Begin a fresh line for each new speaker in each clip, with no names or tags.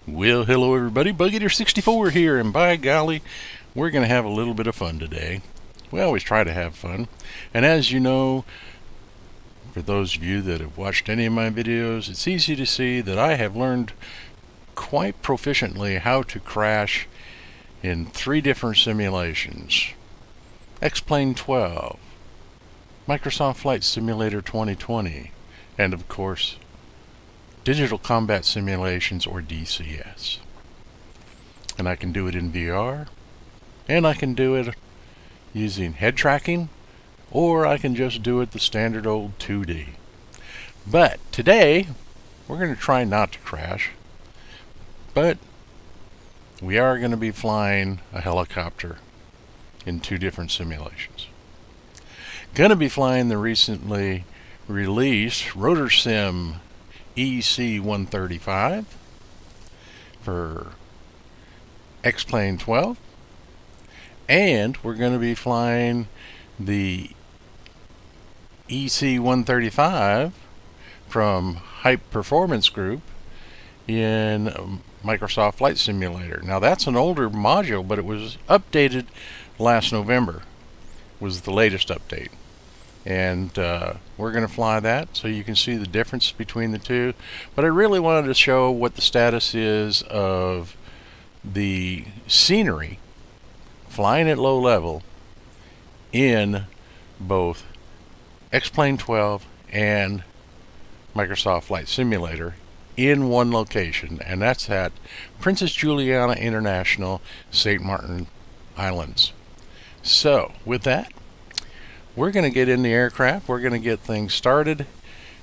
Well, hello everybody, BugEater64 here, and by golly, we're going to have a little bit of fun today. We always try to have fun, and as you know, for those of you that have watched any of my videos, it's easy to see that I have learned quite proficiently how to crash in 3 different simulations. X-PLANE12, Microsoft Flight Simulator 2020, and of course, Digital Combat Simulations, or DCS. And I can do it in VR, and I can do it using head tracking, or I can just do it the standard old 2D. But today, we're going to try not to crash, but we are going to be flying a helicopter in 2 different simulations. Going to be flying the recently released RotorSim EC135 for X-PLANE12, and we're going to be flying the EC135 from Hype Performance Group in Microsoft Flight Simulator. Now that's an older module, but it was updated last November, was the latest update. And we're going to fly that so you can see the difference between the two. But I really wanted to show what the status is of the scenery flying at low level in both X-PLANE12 and Microsoft Flight Simulator in one location, and that's at Princess Juliana International, St. Martin Islands. So with that, we're going to get in the aircraft, we're going to get things started,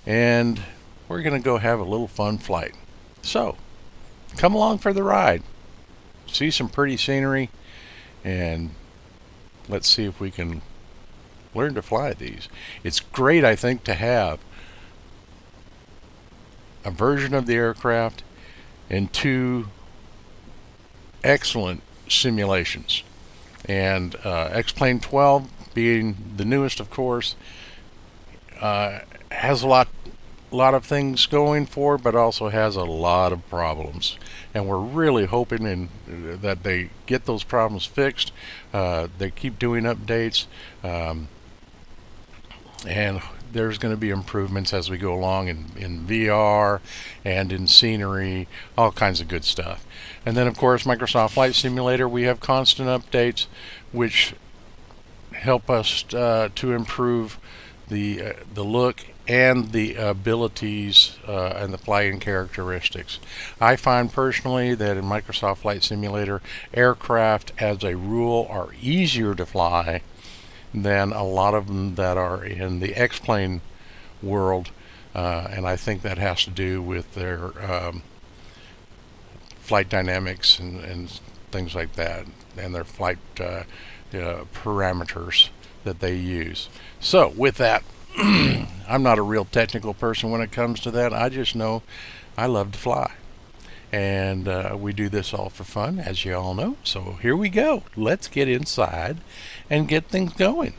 and we're going to go have a little fun flight. So, come along for the ride. See some pretty scenery, and let's see if we can learn to fly these. It's great, I think, to have a version of the aircraft and 2 excellent simulations. And X-PLANE12, being the newest, of course, has a lot of things going for, but also has a lot of problems. And we're really hoping that they get those problems fixed. They keep doing updates, and there's going to be improvements as we go along in VR and in scenery, all kinds of good stuff. And then, of course, Microsoft Flight Simulator, we have constant updates which help us to improve the look and the abilities and the flying characteristics. I find personally that in Microsoft Flight Simulator, aircraft as a rule are easier to fly than a lot of them that are in the X-Plane world, and I think that has to do with their flight dynamics and things like that, and their flight parameters that they use. So with that, I'm not a real technical person when it comes to that. I just know I love to fly, and we do this all for fun, as you all know. So here we go. Let's get inside and get things going.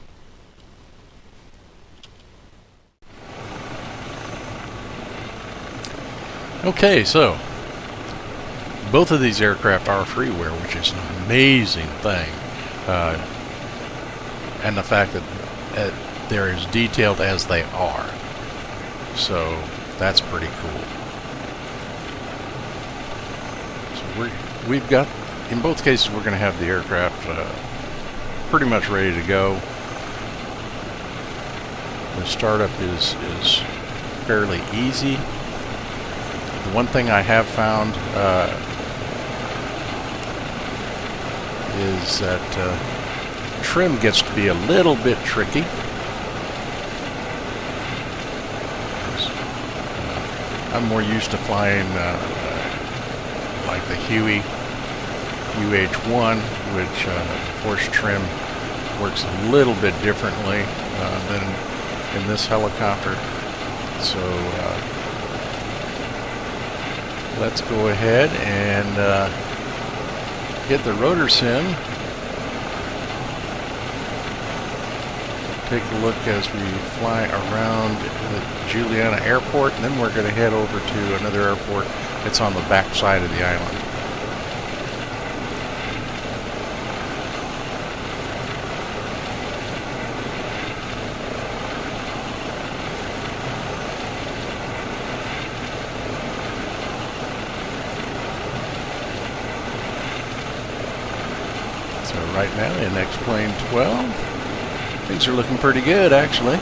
Okay, so both of these aircraft are freeware, which is an amazing thing. And the fact that they're as detailed as they are. So that's pretty cool. So we've got, in both cases, we're going to have the aircraft pretty much ready to go. The startup is fairly easy. The one thing I have found is that trim gets to be a little bit tricky. I'm more used to flying like the Huey UH-1, which of course trim works a little bit differently than in this helicopter. So let's go ahead and get the RotorSim. Take a look as we fly around the Juliana Airport, and then we're going to head over to another airport It's on the back side of the island. So right now in X-PLANE12, things are looking pretty good actually.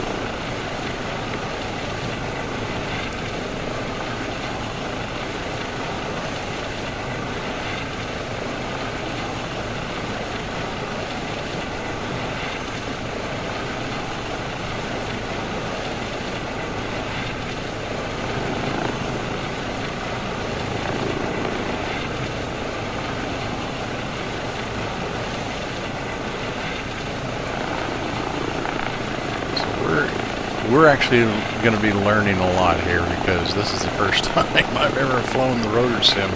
We're actually going to be learning a lot here because this is the first time I've ever flown the RotorSim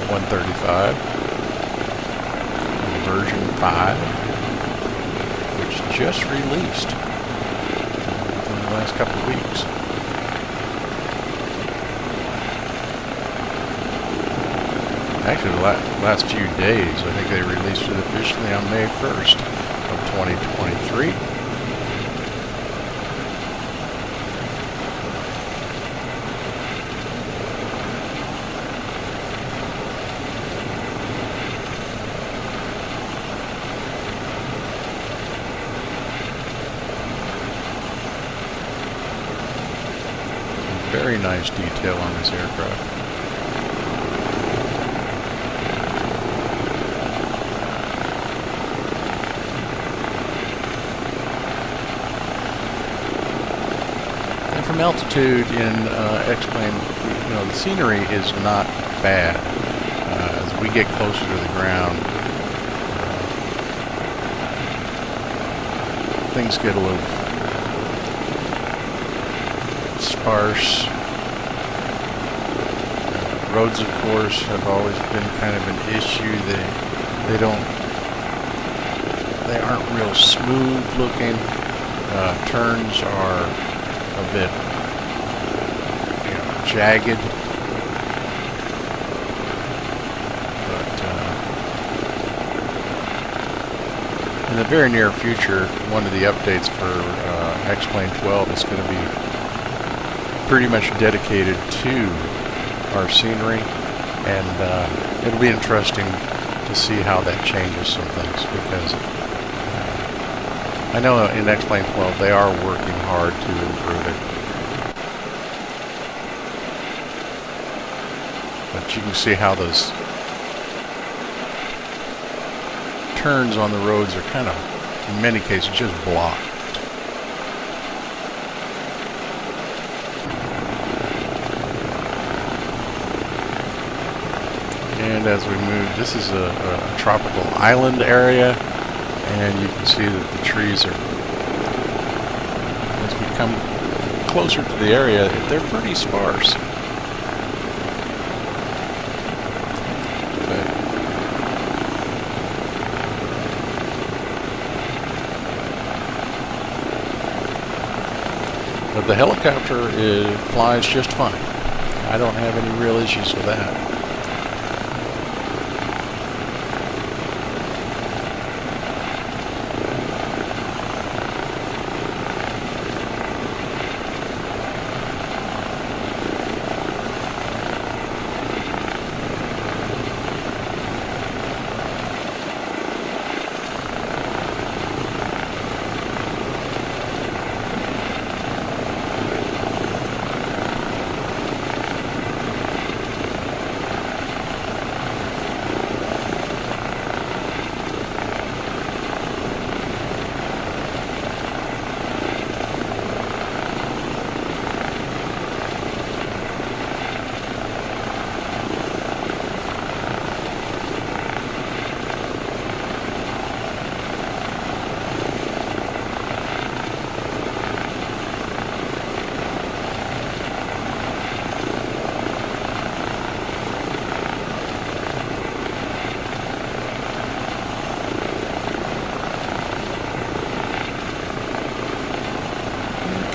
135 version 5, which just released in the last couple of weeks. Actually, the last few days. I think they released it officially on May 1st of 2023. Very nice detail on this aircraft. And from altitude in X-Plane, you know, the scenery is not bad. As we get closer to the ground, things get a little sparse. Roads, of course, have always been kind of an issue. They aren't real smooth looking. Turns are a bit, you know, jagged. But in the very near future, one of the updates for X-PLANE12 is going to be pretty much dedicated to our scenery, and it'll be interesting to see how that changes some things, because I know in X-PLANE12 they are working hard to improve it. But you can see how those turns on the roads are kind of, in many cases, just blocked. And as we move, this is a tropical island area, and you can see that the trees are, as we come closer to the area, they're pretty sparse. But the helicopter flies just fine. I don't have any real issues with that.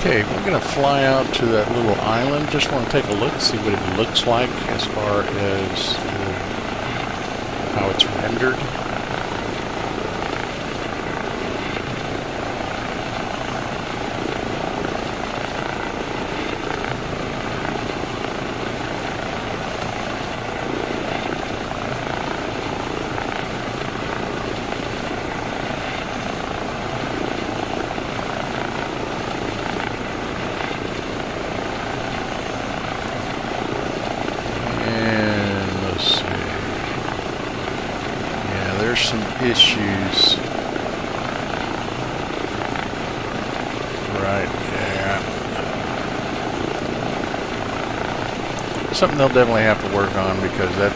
Okay, we're going to fly out to that little island. Just want to take a look, see what it looks like as far as how it's rendered. There's some issues right there. Something they'll definitely have to work on, because that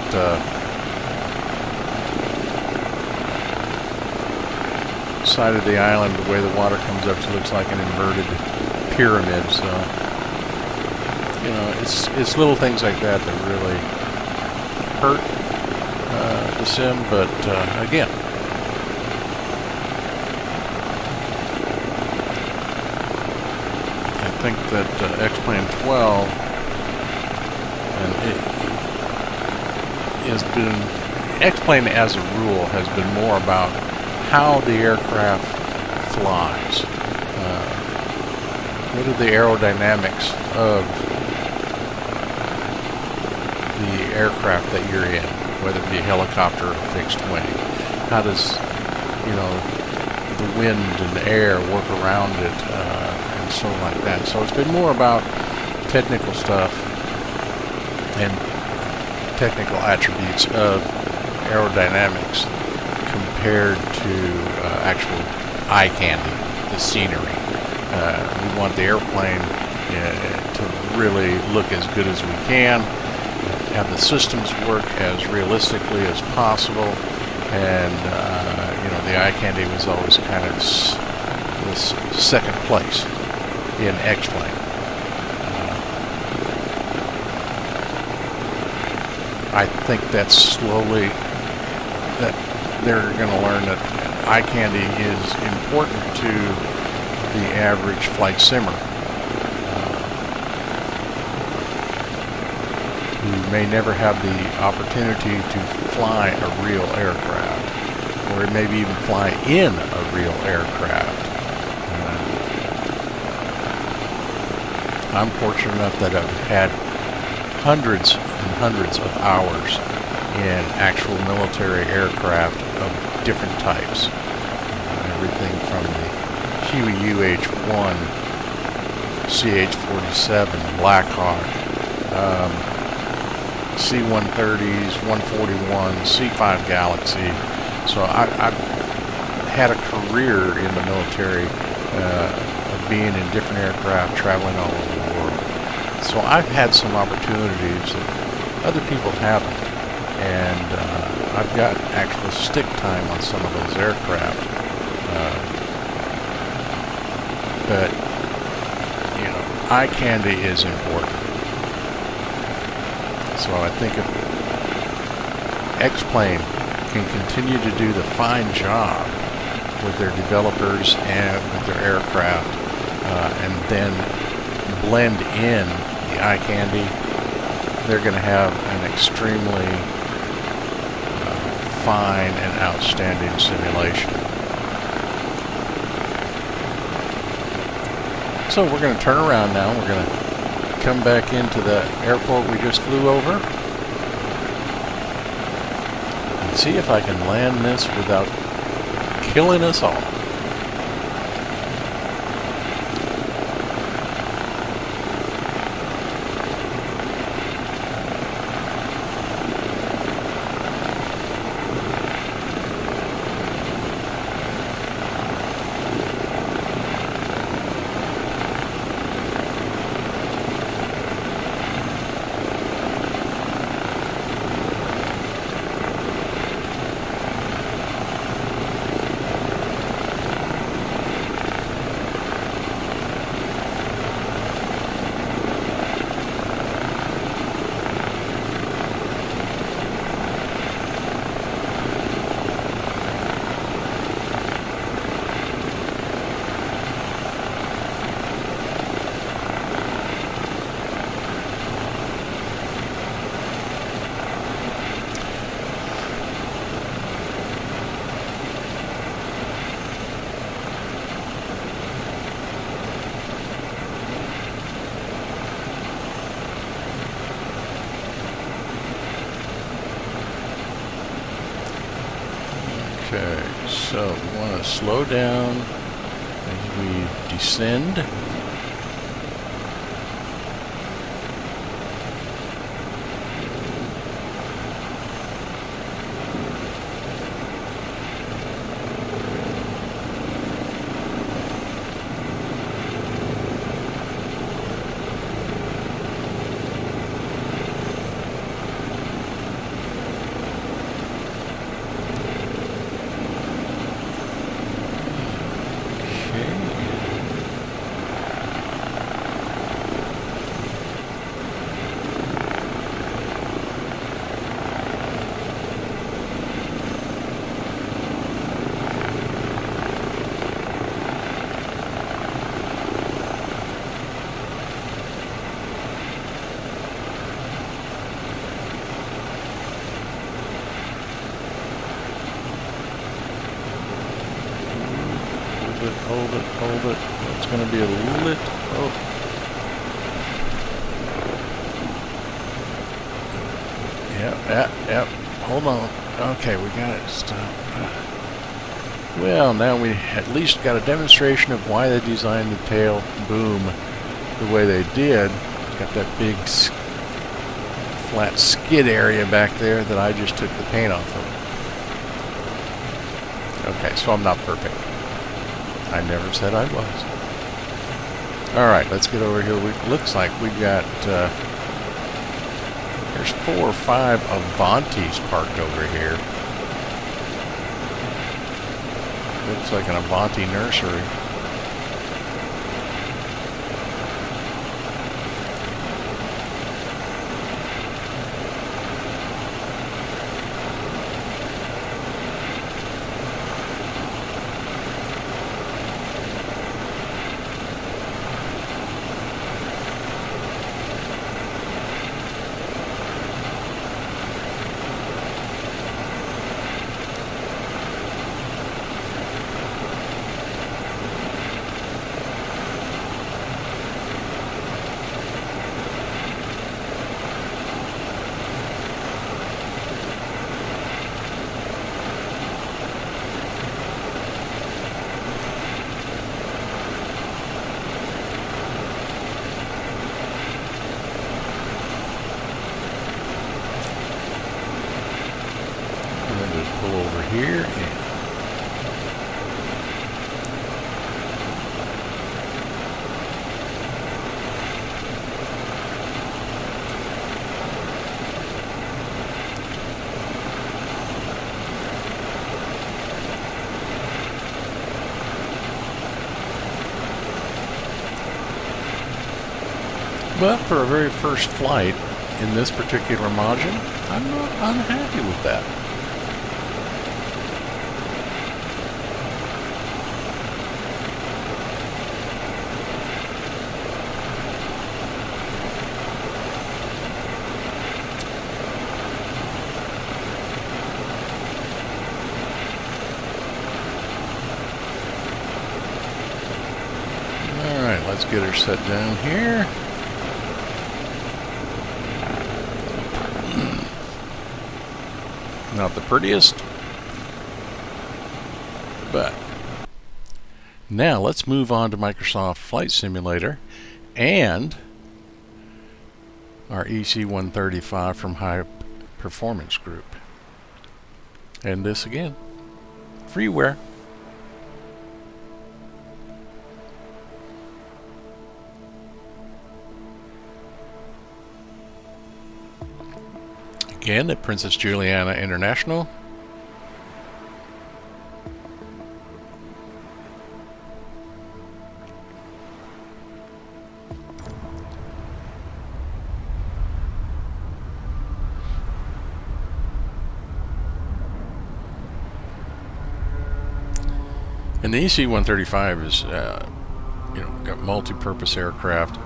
side of the island, the way the water comes up, it looks like an inverted pyramid. So, you know, it's little things like that that really hurt the sim, but again, I think that X-PLANE12 and it has been, X-Plane as a rule has been more about how the aircraft flies. What are the aerodynamics of the aircraft that you're in, whether it be a helicopter or fixed wing? How does, you know, the wind and the air work around it, and so like that. So it's been more about technical stuff and technical attributes of aerodynamics compared to actual eye candy, the scenery. We want the airplane to really look as good as we can, have the systems work as realistically as possible, and you know, the eye candy was always kind of this second place in X-Plane. I think that slowly that they're going to learn that eye candy is important to the average flight simmer, who may never have the opportunity to fly a real aircraft, or maybe even fly in a real aircraft. I'm fortunate enough that I've had hundreds and hundreds of hours in actual military aircraft of different types. Everything from the Huey UH-1, CH-47, Black Hawk, C-130s, 141, C-5 Galaxy. So I've had a career in the military of being in different aircraft, traveling all over the world. So I've had some opportunities that other people haven't. And I've got actual stick time on some of those aircraft. But, you know, eye candy is important. So I think if X-Plane can continue to do the fine job with their developers and with their aircraft, and then blend in the eye candy, they're going to have an extremely fine and outstanding simulation. So we're going to turn around now. We're going to come back into the airport we just flew over and see if I can land this without killing us all. Okay, so we want to slow down as we descend. Hold it. It's going to be a little. Oh. Yep. Hold on. Okay, we got it. Stop. Well, now we at least got a demonstration of why they designed the tail boom the way they did. Got that big flat skid area back there that I just took the paint off of. Okay, so I'm not perfect. I never said I was. Alright, let's get over here. Looks like we got, there's 4 or 5 Avantis parked over here. Looks like an Avanti nursery. Pull over here and but for a very first flight in this particular module, I'm not unhappy with that. Alright, let's get her set down here. Not the prettiest, but now let's move on to Microsoft Flight Simulator and our EC135 from High Performance Group. And this again, freeware. Again at Princess Juliana International. And the EC135 is, got multi-purpose aircraft.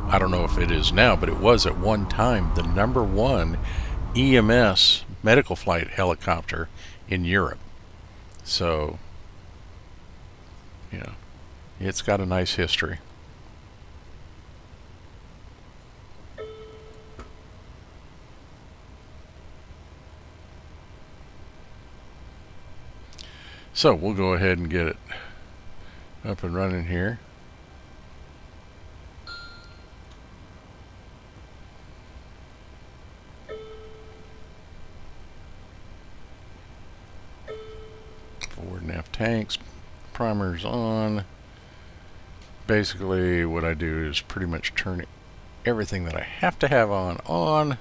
I don't know if it is now, but it was at one time the #1 EMS medical flight helicopter in Europe. So, it's got a nice history. So we'll go ahead and get it up and running here. Forward and aft tanks, primers on. Basically what I do is pretty much turn everything that I have to have on.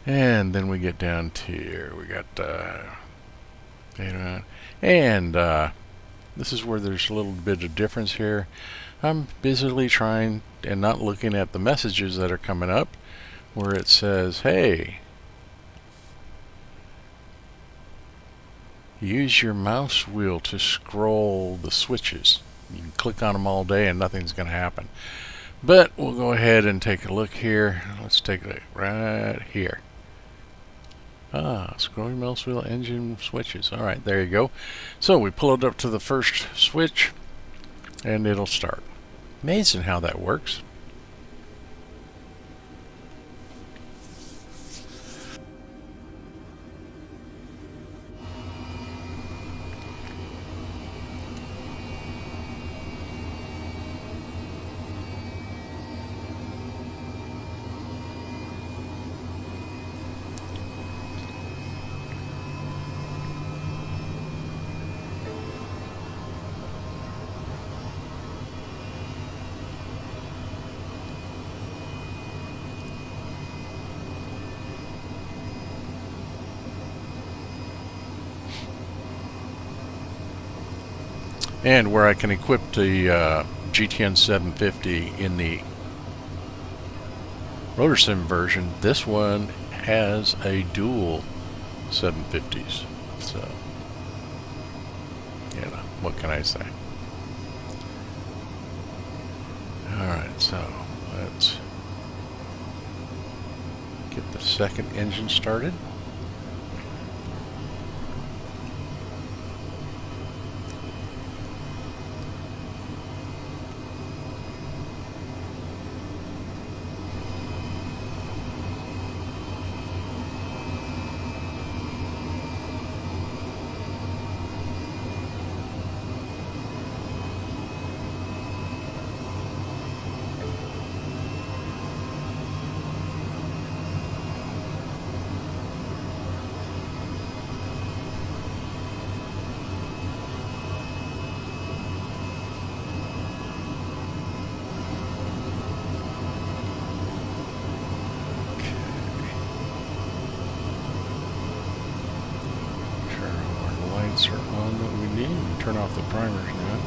And then we get down to here. We got and this is where there's a little bit of difference here. I'm busily trying and not looking at the messages that are coming up where it says, hey, use your mouse wheel to scroll the switches. You can click on them all day and nothing's going to happen. But we'll go ahead and take a look here. Let's take a look right here. Scrolling mouse wheel, engine switches. Alright, there you go. So we pull it up to the first switch and it'll start. Amazing how that works. And where I can equip the GTN750 in the RotorSim version, this one has a dual 750s. So, yeah, what can I say? Alright, so let's get the second engine started. Are on what we need. Turn off the primers now.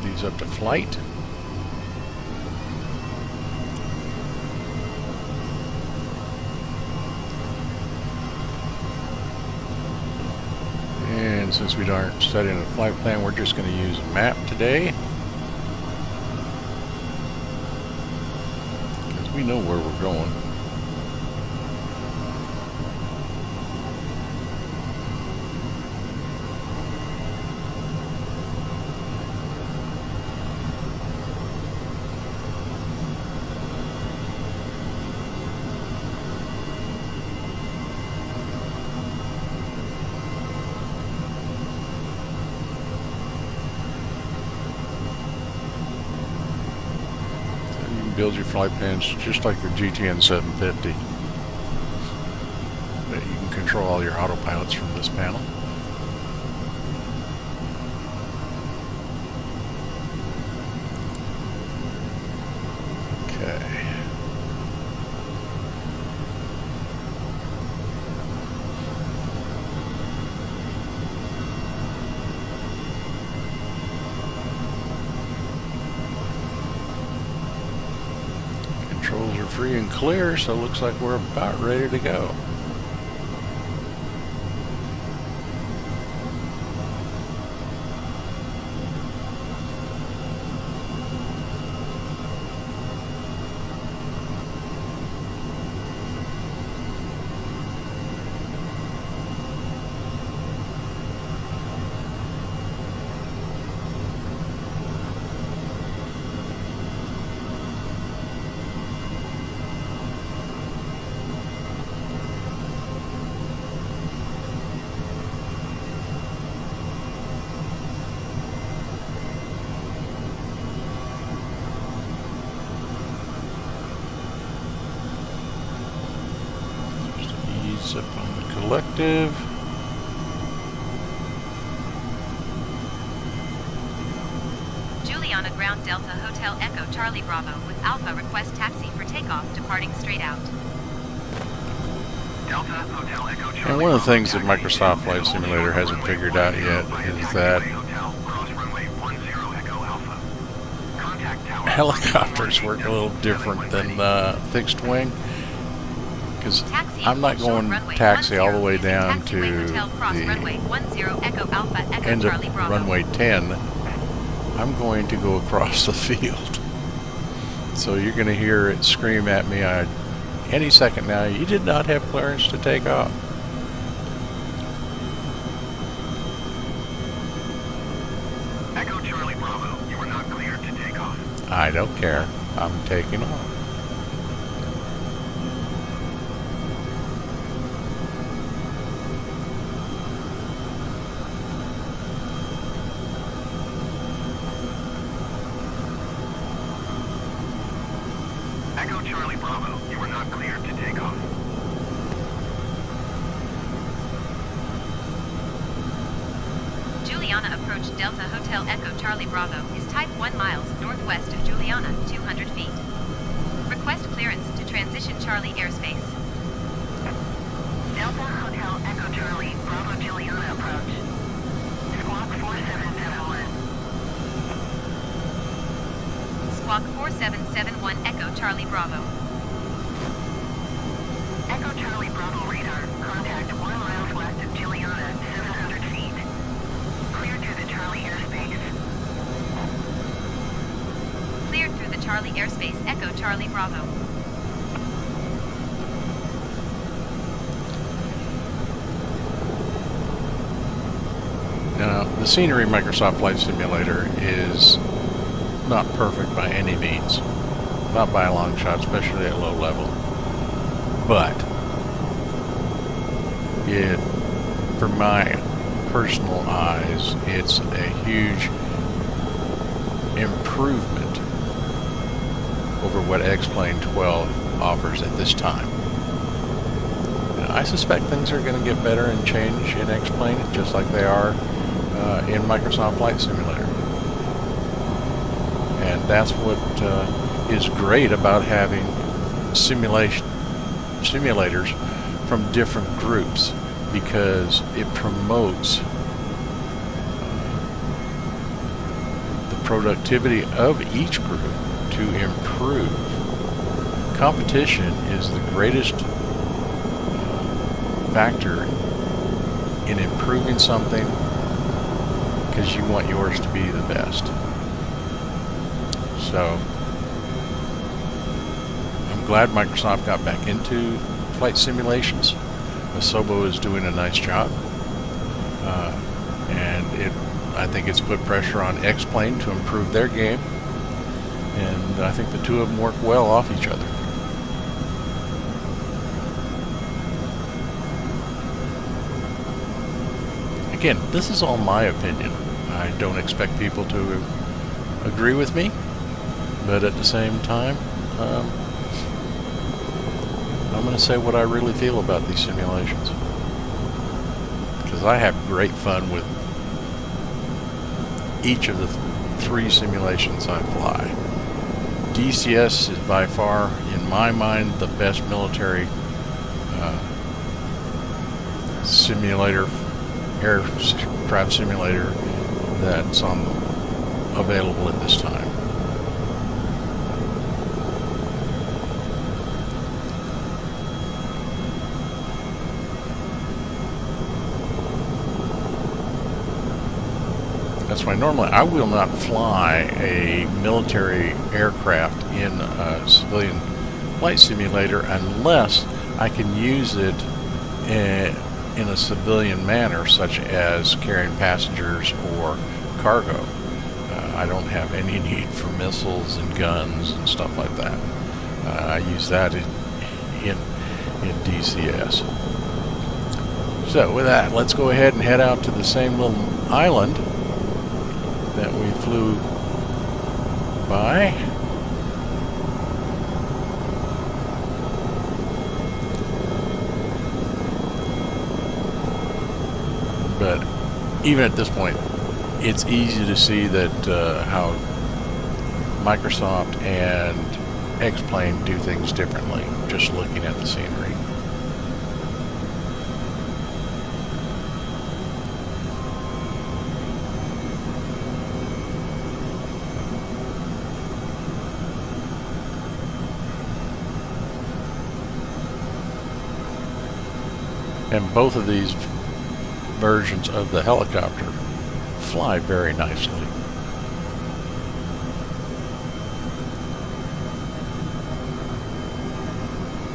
These up to flight. And since we aren't studying a flight plan, we're just going to use a map today, because we know where we're going. Build your flight plans just like the GTN 750. But you can control all your autopilots from this panel. Okay. Controls are free and clear, so it looks like we're about ready to go. Zip on the collective.
Juliana Ground Delta Hotel Echo Charlie Bravo with Alpha request taxi for takeoff departing straight out.
Delta Hotel Echo Charlie.
And one of the things that Microsoft Flight Simulator hasn't figured out yet is that helicopters work a little different than fixed wing, because I'm not going taxi all the way down to the end of runway 10. I'm going to go across the field. So you're going to hear it scream at me any second now, "You did not have clearance to take off."
Echo Charlie Bravo, you are not cleared to take off.
I don't care. I'm taking off.
Echo Charlie Bravo, you are not cleared to take off.
Juliana approach Delta Hotel Echo Charlie Bravo is type 1 miles northwest of Juliana, 200 feet. Request clearance to transition Charlie airspace. Delta Hotel Echo Charlie Bravo Juliana approach. Squawk 4771. Squawk 4771 Echo Charlie Bravo. Echo Charlie Bravo radar, contact 1 miles west of Juliana, 700 feet. Cleared through the Charlie airspace. Cleared through the Charlie airspace, Echo Charlie Bravo.
Now, the scenery in Microsoft Flight Simulator is not perfect by any means. Not by a long shot, especially at low level. But for my personal eyes, it's a huge improvement over what X-PLANE12 offers at this time. Now, I suspect things are going to get better and change in X-Plane, just like they are in Microsoft Flight Simulator. And that's what is great about having simulators from different groups, because it promotes the productivity of each group to improve. Competition is the greatest factor in improving something, because you want yours to be the best. So I'm glad Microsoft got back into flight simulations. Asobo is doing a nice job, and I think it's put pressure on X-Plane to improve their game, and I think the two of them work well off each other. Again, this is all my opinion. I don't expect people to agree with me, but at the same time, I'm going to say what I really feel about these simulations, because I have great fun with each of the three simulations I fly. DCS is by far, in my mind, the best military simulator, aircraft simulator that's available at this time. That's why normally I will not fly a military aircraft in a civilian flight simulator unless I can use it in a civilian manner, such as carrying passengers or cargo. I don't have any need for missiles and guns and stuff like that. I use that in DCS. So with that, let's go ahead and head out to the same little island that we flew by. even at this point, it's easy to see that how Microsoft and X-Plane do things differently, just looking at the scenery. And both of these versions of the helicopter fly very nicely.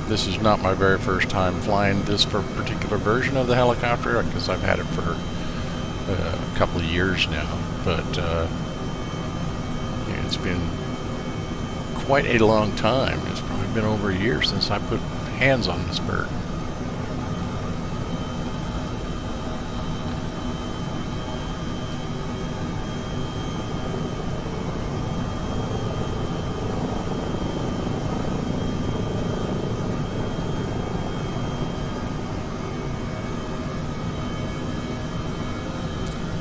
This is not my very first time flying this particular version of the helicopter, because I've had it for a couple of years now, but it's been quite a long time. It's probably been over a year since I put hands on this bird.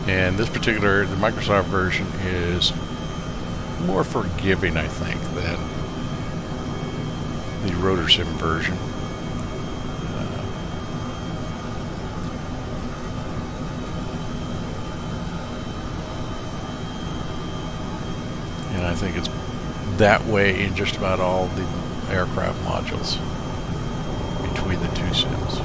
And this particular, the Microsoft version, is more forgiving, I think, than the RotorSim version. And I think it's that way in just about all the aircraft modules between the two sims.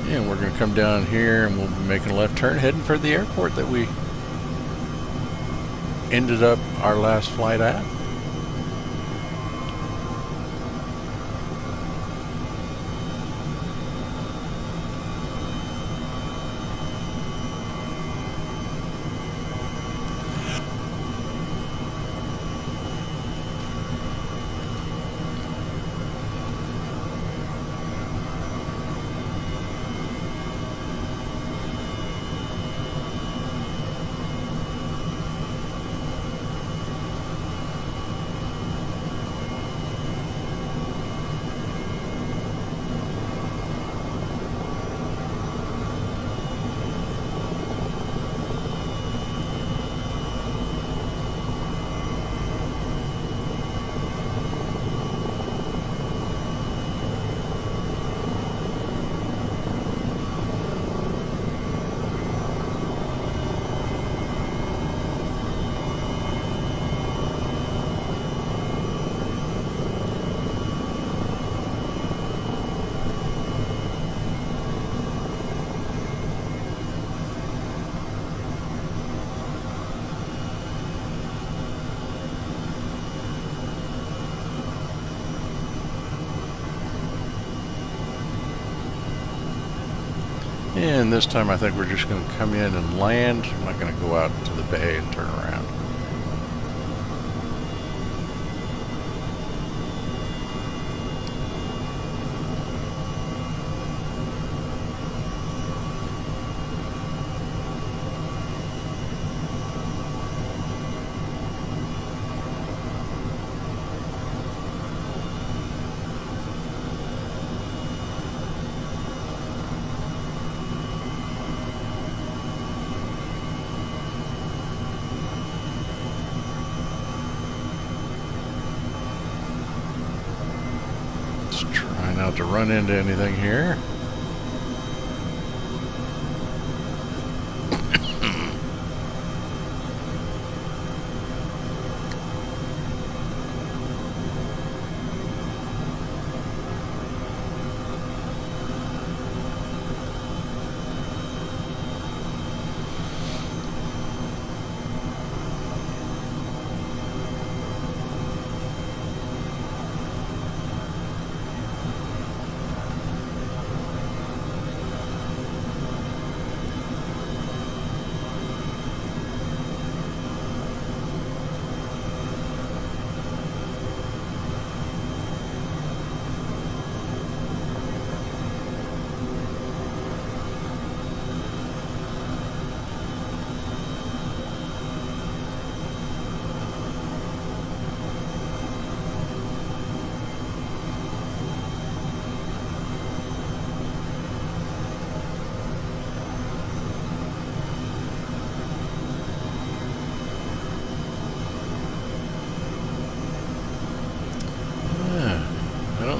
And we're going to come down here and we'll be making a left turn heading for the airport that we ended up our last flight at. And this time I think we're just going to come in and land. I'm not going to go out to the bay and turn around. Trying not to run into anything here.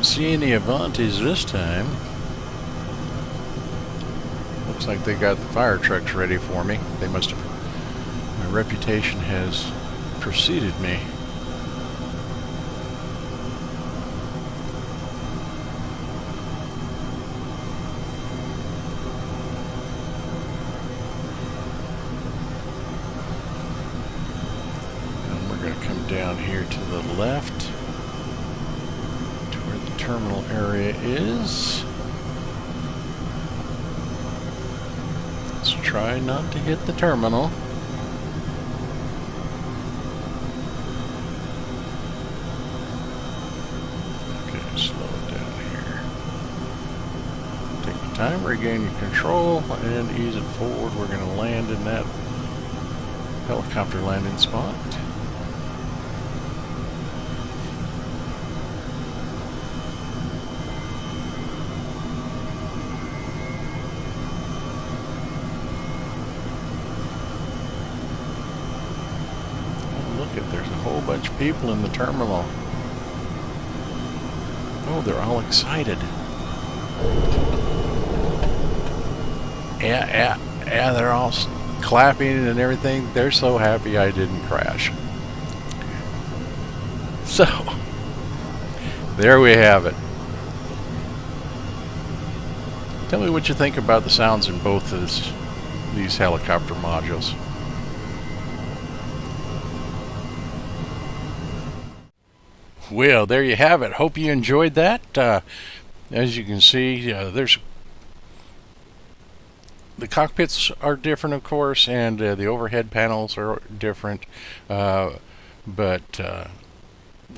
see any Avantis this time. Looks like they got the fire trucks ready for me. They must have. My reputation has preceded me. And we're going to come down here to the left to where the terminal area is. Let's try not to hit the terminal. Okay, slow it down here. Take your time, regain your control, and ease it forward. We're going to land in that helicopter landing spot. There's a whole bunch of people in the terminal. Oh, they're all excited. Yeah, they're all clapping and everything. They're so happy I didn't crash. So, there we have it. Tell me what you think about the sounds in both of these helicopter modules. Well, there you have it. Hope you enjoyed that. As you can see, the cockpits are different, of course, and the overhead panels are different. But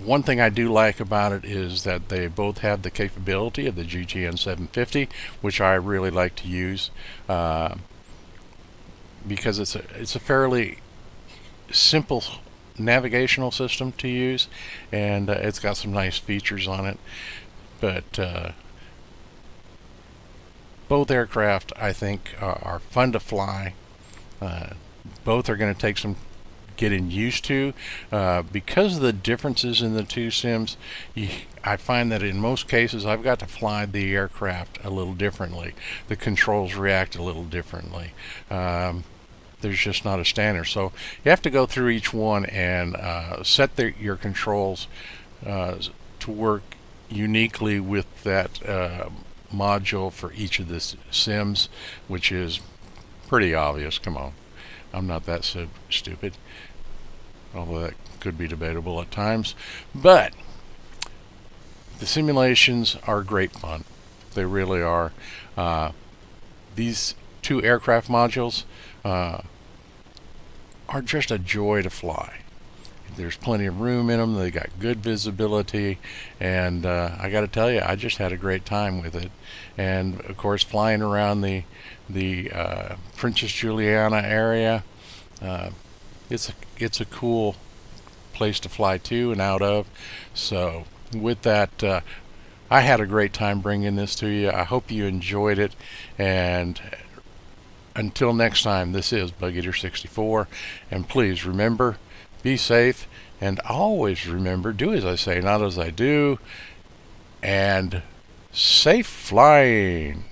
one thing I do like about it is that they both have the capability of the GTN 750, which I really like to use because it's a fairly simple navigational system to use, and it's got some nice features on it. But both aircraft, I think, are fun to fly. Both are going to take some getting used to because of the differences in the two sims. I find that in most cases I've got to fly the aircraft a little differently. The controls react a little differently. There's just not a standard, so you have to go through each one and set your controls to work uniquely with that module for each of the sims, which is pretty obvious. Come on, I'm not that so stupid, although that could be debatable at times. But the simulations are great fun. They really are. These two aircraft modules are just a joy to fly. There's plenty of room in them. They got good visibility, and I got to tell you, I just had a great time with it. And of course, flying around the Princess Juliana area, it's a cool place to fly to and out of. So with that, I had a great time bringing this to you. I hope you enjoyed it, and until next time, this is Bug Eater 64, and please remember, be safe, and always remember, do as I say, not as I do, and safe flying.